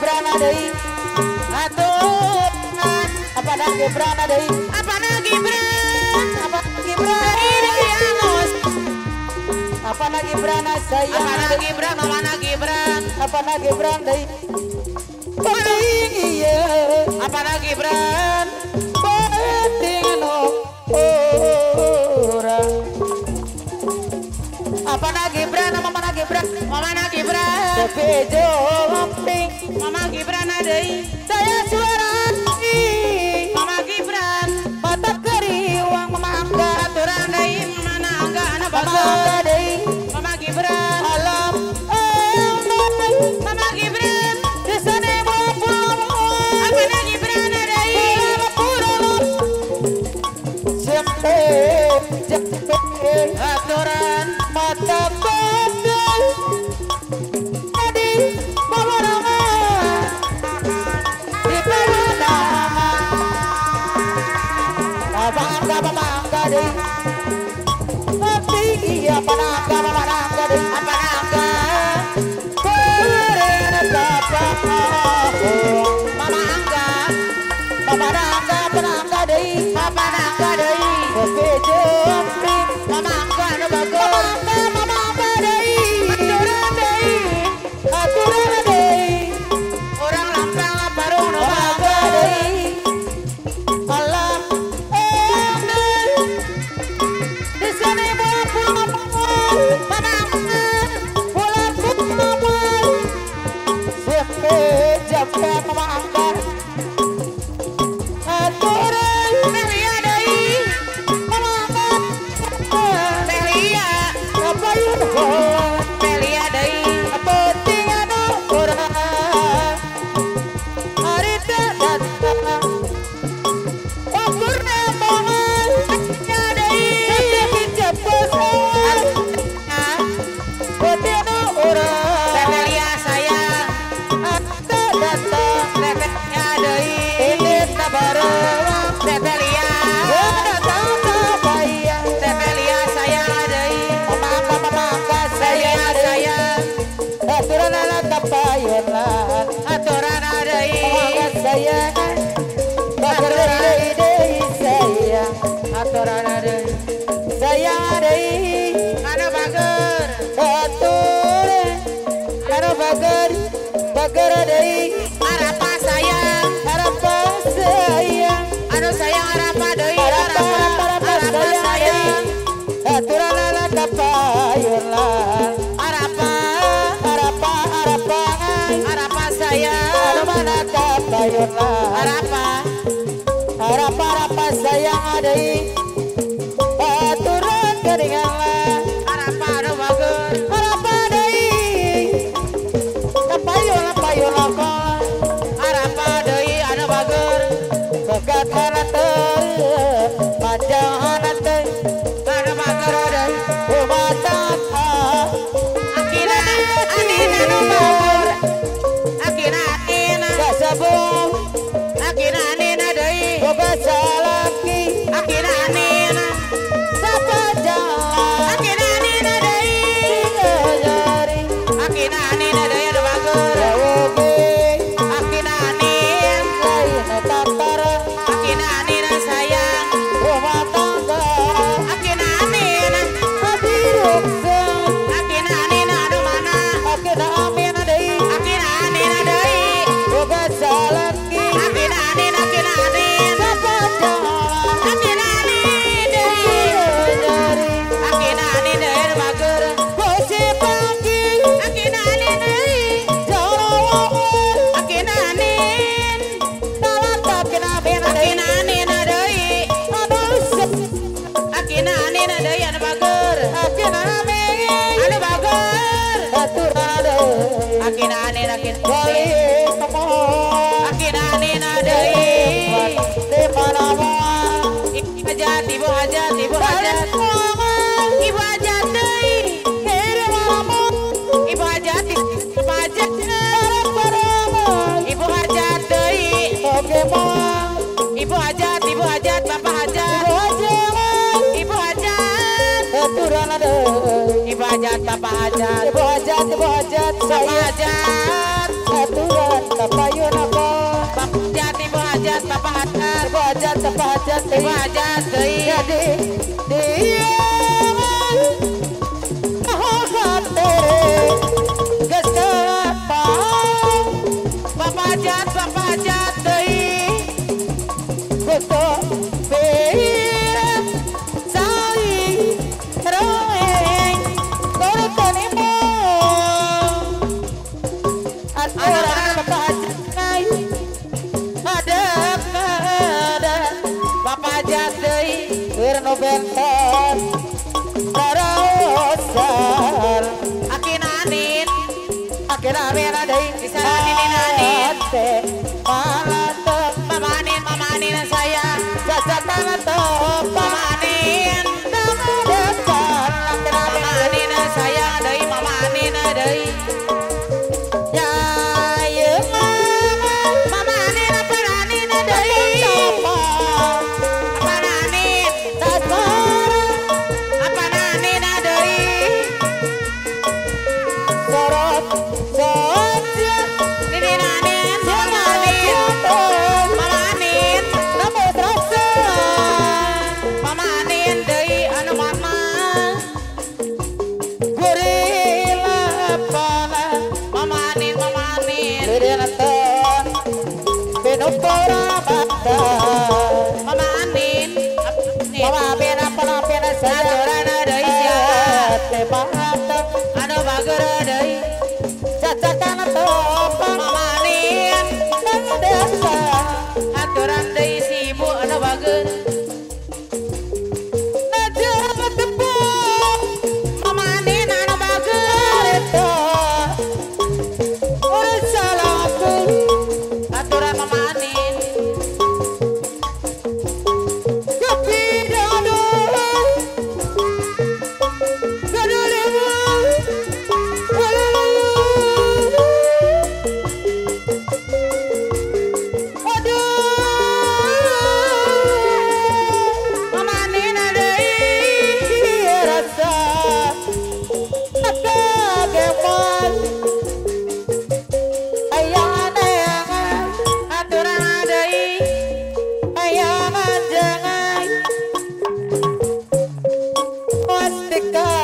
Brana deui atuh apa lagi Brana deui apa lagi Brana saya apa lagi Brana mana Gibran apa lagi Bran deui penting ieu apa lagi Bran penting no orang apa lagi Bran mama lagi Bran sepejo penting Mama Gibran adei saya suara Mama Gibran mata keriwang Mama Angga aturan deui mana Angga anak bapak deui Mama Gibran alam Mama Gibran desane bapak apa na Gibran adei jampe aturan mata Harapa sayang adei aturan keringan harapa anu bagus harapa deui kapayun lakon harapa deui anu bagus bekat teu panjang teu anu bagus deui umatna akina anina nu bagus akina kasabung akina anina deui boga salaki akina anina sapajalan akina anina deui jari akina anina deui anu bagus akina anin lain tatar akina anina sayang rumah tangga akina anina hadiruksa akina anina anu mana akina amin deui akina anina deui boga salaki akina anin sapajalan akina anin deui akina anin deui anu bagus bose pagi akina anin deui jauh akina anin talat akina anin deui aduh akina anin deui anu bagus akina anin anu bagus aturan deui akina anin bali akina anin deui ibu hajat ibu hajat deui aturan ada ibu hajat bapak hajat ibu hajat bapak hajat aturan bapak yunapa bapak hajat ibu hajat bapak hajat ibu hajat bapak hajat ibu hajat jadi dia hati gesapa bapak hajat foto bentar terusar akinanin adai bisa ninanin mamanin saya jajatan atau mamanin mamanin saya adai mamanin adai ya ya mamanin aparanin adai Dekat